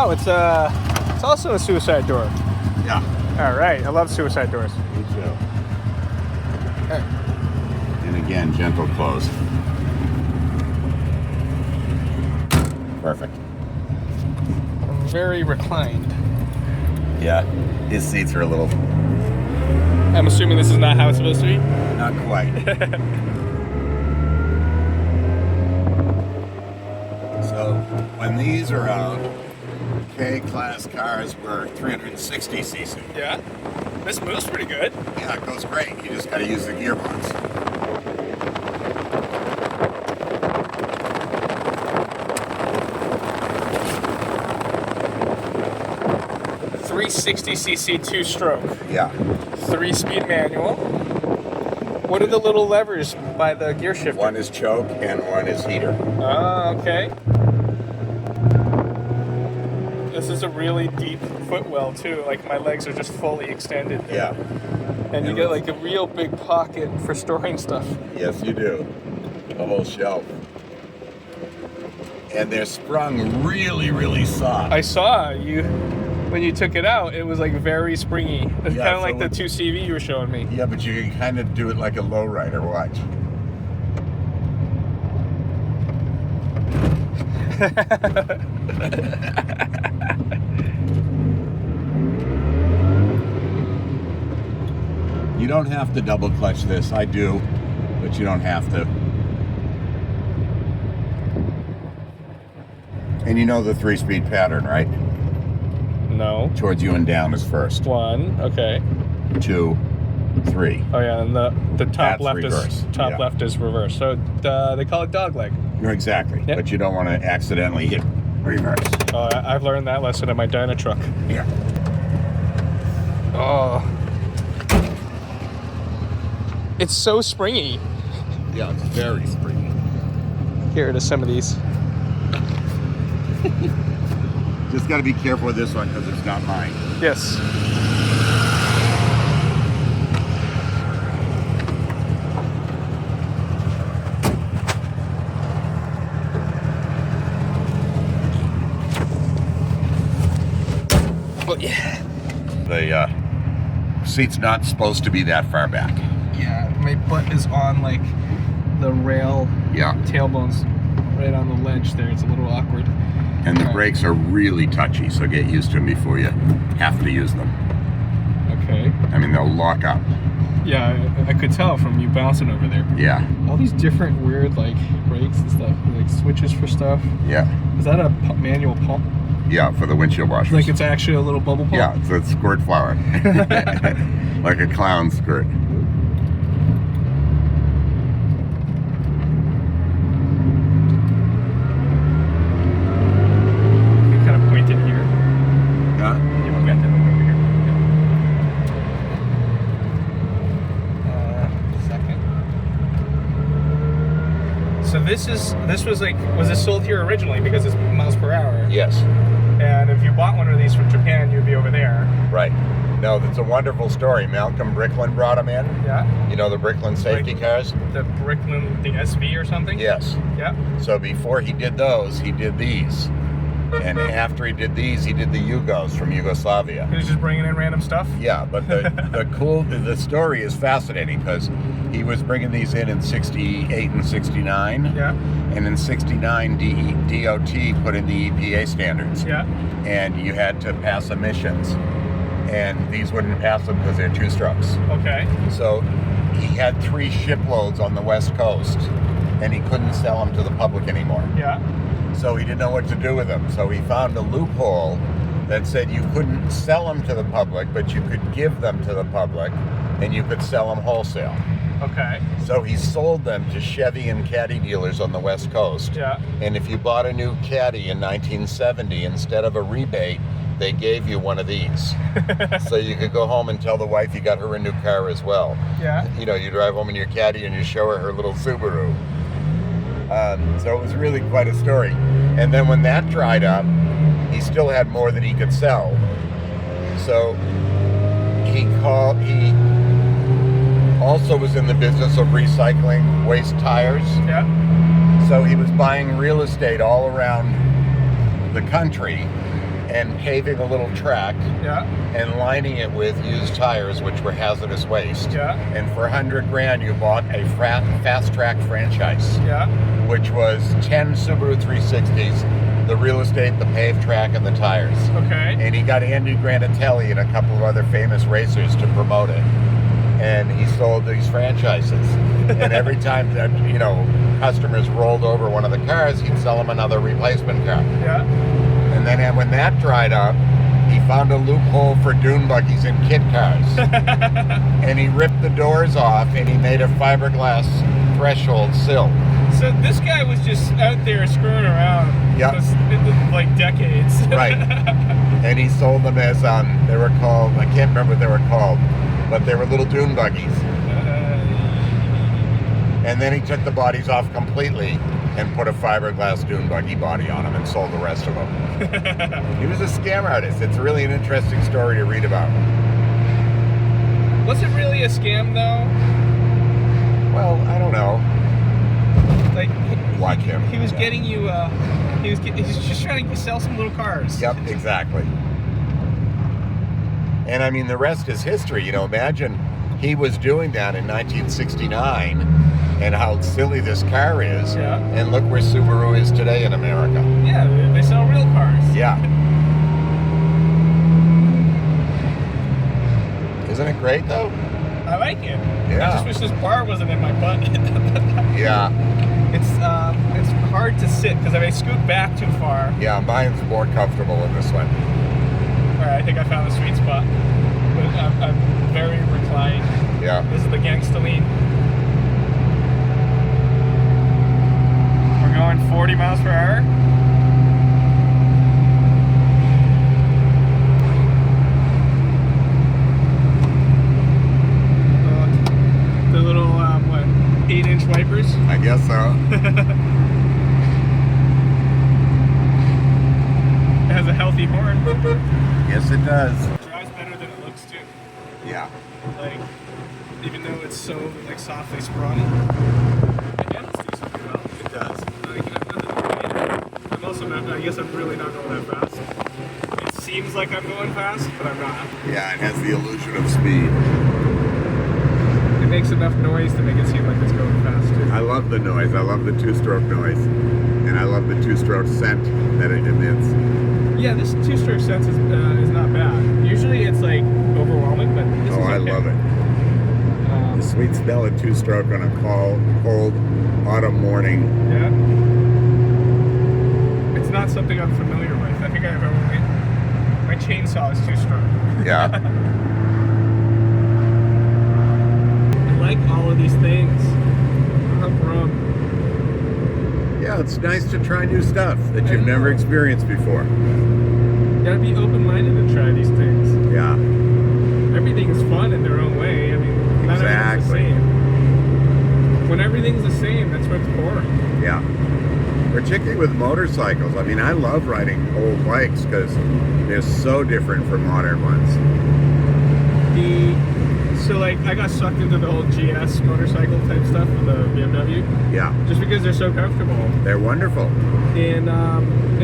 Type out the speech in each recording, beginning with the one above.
Oh, it's also a suicide door. Yeah. All right, I love suicide doors. Me too. Okay. And again, gentle close. Perfect. Very reclined. Yeah, his seats are a little... I'm assuming this is not how it's supposed to be? Not quite. So, when these are out, K-Class cars were 360cc. Yeah. This moves pretty good. Yeah, it goes great. You just got to use the gearbox. 360cc two-stroke. Yeah. 3-speed manual. What are the little levers by the gear shifter? One is choke and one is heater. Oh, okay. This is a really deep footwell too. Like my legs are just fully extended. Yeah. And you get like a real big pocket for storing stuff. Yes, you do. A whole shelf. And they're sprung really, really soft. I saw you, when you took it out, it was like very springy. It's Yeah, kind of so like the 2CV you were showing me. Yeah, but you can kind of do it like a lowrider. Watch. You don't have to double clutch this. I do, but you don't have to. And you know the 3-speed pattern, right? No. Towards you and down is first. 1, okay. 2, 3. Oh yeah, and the top That's left reverse. is Yeah. left is reverse. So they call it dog leg. Exactly. Yep. But you don't want to accidentally hit reverse. Oh, I've learned that lesson in my Dyna truck. Yeah. Oh. It's so springy. Yeah, it's very springy. Here it is, some of these. Just got to be careful with this one because it's not mine. Yes. Oh yeah. The seat's not supposed to be that far back. Yeah, my butt is on like the rail. Yeah. Tailbone's right on the ledge there. It's a little awkward. And the Right. brakes are really touchy, so get used to them before you have to use them. Okay. I mean, they'll lock up. Yeah, I could tell from you bouncing over there. Yeah. All these different weird like brakes and stuff, like switches for stuff. Yeah. Is that a manual pump? Yeah, for the windshield washers. Like it's actually a little bubble pump? Yeah, it's a squirt flower. Like a clown squirt. You kind of point it here. Huh? You want that to over here? Second. So this was like, was this sold here originally because it's miles per hour? Yes. And if you bought one of these from Japan, you'd be over there. Right. No, that's a wonderful story. Malcolm Bricklin brought them in. Yeah. You know the Bricklin safety cars? The Bricklin, the SV or something? Yes. Yeah. So before he did those, he did these. And after he did these, he did the Yugos from Yugoslavia. He was just bringing in random stuff? Yeah, but the story is fascinating because he was bringing these in 68 and 69. Yeah. And in 69, DOT put in the EPA standards. Yeah. And you had to pass emissions. And these wouldn't pass them because they're 2-strokes. Okay. So he had 3 shiploads on the West Coast, and he couldn't sell them to the public anymore. Yeah. So he didn't know what to do with them. So he found a loophole that said you couldn't sell them to the public, but you could give them to the public, and you could sell them wholesale. Okay. So he sold them to Chevy and Caddy dealers on the West Coast. Yeah. And if you bought a new Caddy in 1970, instead of a rebate, they gave you one of these. So you could go home and tell the wife you got her a new car as well. Yeah. You know, you drive home in your Caddy and you show her little Subaru. So it was really quite a story. And then when that dried up, he still had more than he could sell. So he also was in the business of recycling waste tires. Yeah. So he was buying real estate all around the country and paving a little track Yeah. and lining it with used tires, which were hazardous waste. Yeah. And for $100,000, you bought a fast track franchise, Yeah. which was 10 Subaru 360s, the real estate, the paved track, and the tires. Okay. And he got Andy Granatelli and a couple of other famous racers to promote it. And he sold these franchises. And every time that, you know, customers rolled over one of the cars, he'd sell them another replacement car. Yeah. And then when that dried up, he found a loophole for dune buggies and kit cars. And he ripped the doors off and he made a fiberglass threshold sill. So this guy was just out there screwing around. Yep. Like decades. Right. And he sold them as, they were called, I can't remember what they were called, but they were little dune buggies. And then he took the bodies off completely and put a fiberglass dune buggy body on them and sold the rest of them. He was a scam artist. It's really an interesting story to read about. Was it really a scam though? Well, I don't know. Like, Watch him. He was Yeah. getting you. He's just trying to sell some little cars. Yep, exactly. And I mean, the rest is history. You know, imagine he was doing that in 1969 and how silly this car is. Yeah. And look where Subaru is today in America. Yeah, they sell real cars. Yeah. Isn't it great though? I like it. Yeah. I just wish this bar wasn't in my butt. Yeah. It's hard to sit because if I scoot back too far. Yeah, mine's more comfortable in this one. All right, I think I found the sweet spot. But I'm very reclined. Yeah. This is the gangsta lean. We're going 40 miles per hour. The little, 8-inch wipers. I guess so. It has a healthy horn. Yes, it does. It drives better than it looks too. Yeah. Like, even though it's so like softly sprung. Again, it's decent well. It does. Like, I'm also not, I guess I'm really not going that fast. It seems like I'm going fast, but I'm not. Yeah, it has the illusion of speed. It makes enough noise to make it seem like it's going fast too. I love the noise. I love the two-stroke noise. And I love the two-stroke scent that it emits. Yeah, this two-stroke sense is not bad. Usually it's like overwhelming, but this is I okay. love it. The sweet smell of two-stroke on a cold autumn morning. Yeah. It's not something I'm familiar with. I think I've only... My chainsaw is two-stroke. Yeah. I like all of these things. Yeah, it's nice to try new stuff that you've never experienced before. You gotta be open-minded and try these things. Yeah. Everything is fun in their own way. I mean, not everything's the Exactly. same. When everything's the same, that's what's boring. Yeah. Particularly with motorcycles. I mean, I love riding old bikes because they're so different from modern ones. So like, I got sucked into the whole GS motorcycle type stuff with the BMW. Yeah. Just because they're so comfortable. They're wonderful. In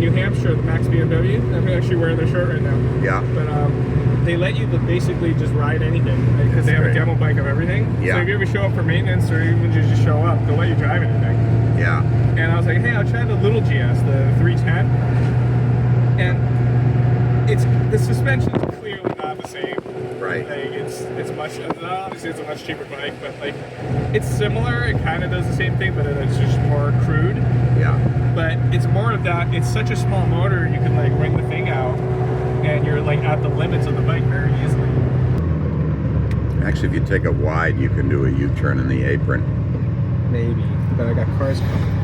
New Hampshire, the Max BMW, I'm actually wearing their shirt right now. Yeah. But they let you basically just ride anything because they have a demo bike of everything. Yeah. So if you ever show up for maintenance or even just show up, they'll let you drive anything. Yeah. And I was like, hey, I'll try the little GS, the 310. And the suspension is clearly not the same. Right. Like it's much, obviously it's a much cheaper bike, but like it's similar. It kind of does the same thing, but it's just more crude. Yeah. But it's more of that. It's such a small motor, you can like wring the thing out, and you're like at the limits of the bike very easily. Actually, if you take it wide, you can do a U-turn in the apron. Maybe, but I got cars coming.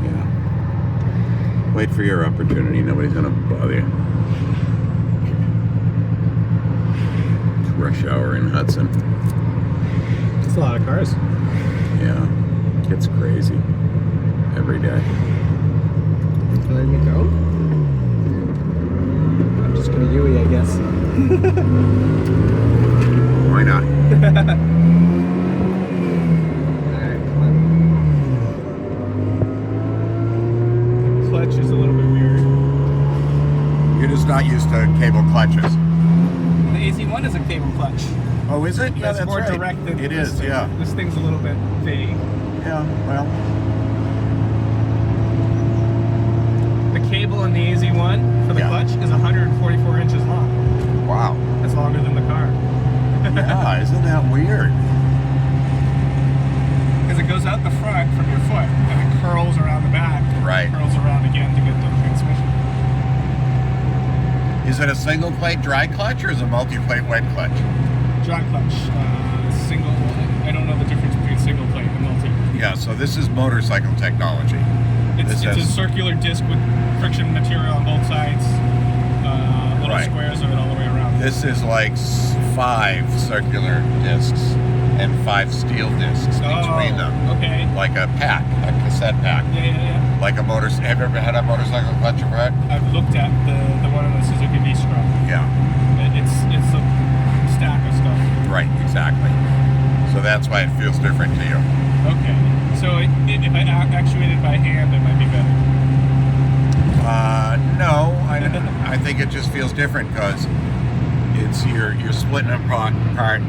Yeah. Wait for your opportunity. Nobody's gonna bother you. It's rush hour in Hudson. It's a lot of cars. Yeah. It's crazy. Every day. Letting me go? I'm just gonna Yui, I guess. Why not? Alright, come on. Clutch is a little bit weird. You're just not not used to cable clutches. The AZ-1 is a cable clutch. Oh, is it? Yeah, It's that's more right. direct than It this is, thing. yeah. This thing's a little bit vague. Yeah, well. The cable in the AZ-1 for the clutch is 144 inches long. Wow. That's longer than the car. Yeah, isn't that weird? Because it goes out the front from your foot and it curls around the back. Right. Curls around again to get the transmission. Is it a single plate dry clutch or is it a multi-plate wet clutch? Dry clutch. Single. I don't know the difference between single plate and multi. Yeah, so this is motorcycle technology. It's a circular disc with friction material on both sides. Little squares of it all the way around. This is like 5 circular discs and 5 steel discs between them. Okay. Like a pack, a cassette pack. Yeah. Like a motor. Have you ever had a motorcycle clutch before? I've looked at the one in the Suzuki V-Strom. Yeah. It's a stack of stuff. Right, exactly. So that's why it feels different to you. Okay. So if I actuated by hand, it might be better. No, I think it just feels different because it's you're splitting apart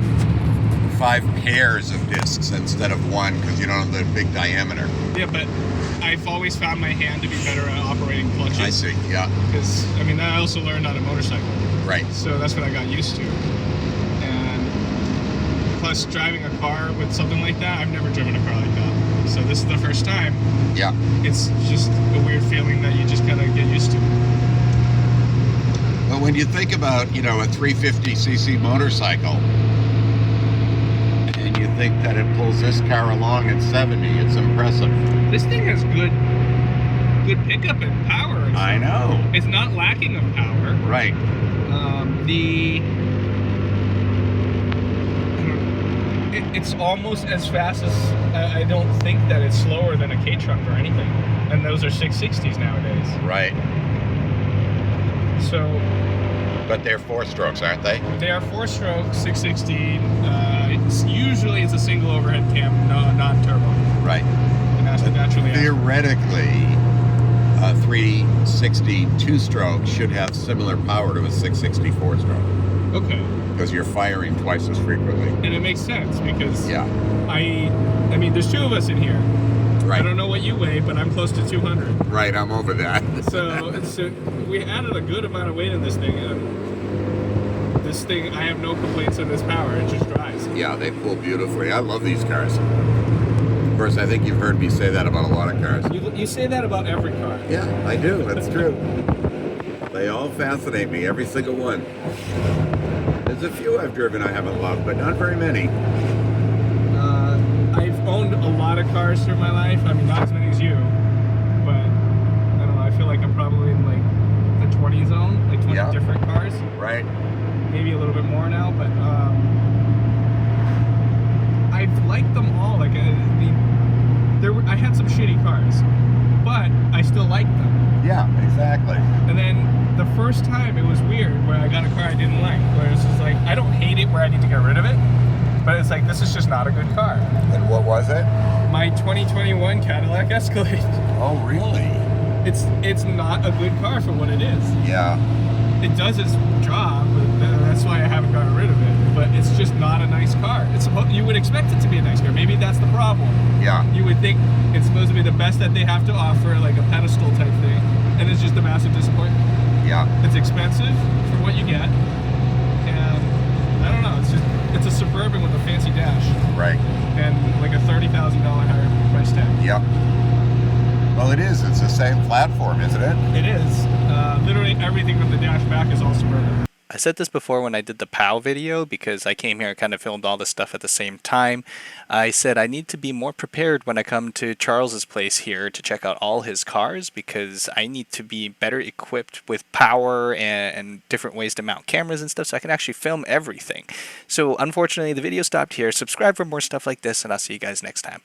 5 pairs of discs instead of 1 because you don't have the big diameter. Yeah, but I've always found my hand to be better at operating clutches. I see, yeah. Because, I mean, I also learned on a motorcycle. Right. So that's what I got used to. And plus, driving a car with something like that, I've never driven a car like that. So this is the first time. Yeah. It's just a weird feeling that you just kind of get used to. But when you think about, a 350cc motorcycle, and you think that it pulls this car along at 70, it's impressive. This thing has good pickup and power. And I know. It's not lacking of power. Right. It's almost as fast as, I don't think that it's slower than a K-Truck or anything. And those are 660s nowadays. Right. So. But they're 4-strokes, aren't they? They are 4-stroke, 660. Usually it's a single overhead cam, non-turbo. Right. And that's naturally. Theoretically, a 360 2-stroke should have similar power to a 660 4-stroke. Okay. Because you're firing twice as frequently. And it makes sense because yeah. I mean, there's 2 of us in here. Right. I don't know what you weigh, but I'm close to 200. Right, I'm over that. so we added a good amount of weight in this thing, and this thing, I have no complaints on this power. It just drives. Yeah, they pull beautifully. I love these cars. Of course, I think you've heard me say that about a lot of cars. You say that about every car. Yeah, I do. That's true. They all fascinate me, every single one. There's a few I've driven I haven't loved, but not very many. I've owned a lot of cars through my life. I mean, not as many as you, but I don't know. I feel like I'm probably in like the 20 zone, like 20 different cars. Right. Maybe a little bit more now, but I've liked them all. Like, I had some shitty cars, but I still liked them. Yeah, exactly. And then the first time it was weird where I got a car I didn't like, where it's just like, I don't hate it where I need to get rid of it, but it's like, this is just not a good car. And what was it? My 2021 Cadillac Escalade. Oh, really? It's not a good car for what it is. Yeah. It does its job, but that's why I haven't gotten rid of it. But it's just not a nice car. You would expect it to be a nice car. Maybe that's the problem. Yeah. You would think it's supposed to be the best that they have to offer, like a pedestal type thing, and it's just a massive disappointment. Yeah. It's expensive for what you get, and I don't know. It's a Suburban with a fancy dash. Right. And like a $30,000 higher price tag. Yep. Well, it is. It's the same platform, isn't it? It is. Literally everything from the dash back is all Suburban. I said this before when I did the POW video because I came here and kind of filmed all this stuff at the same time. I said I need to be more prepared when I come to Charles's place here to check out all his cars because I need to be better equipped with power and different ways to mount cameras and stuff so I can actually film everything. So unfortunately the video stopped here. Subscribe for more stuff like this and I'll see you guys next time.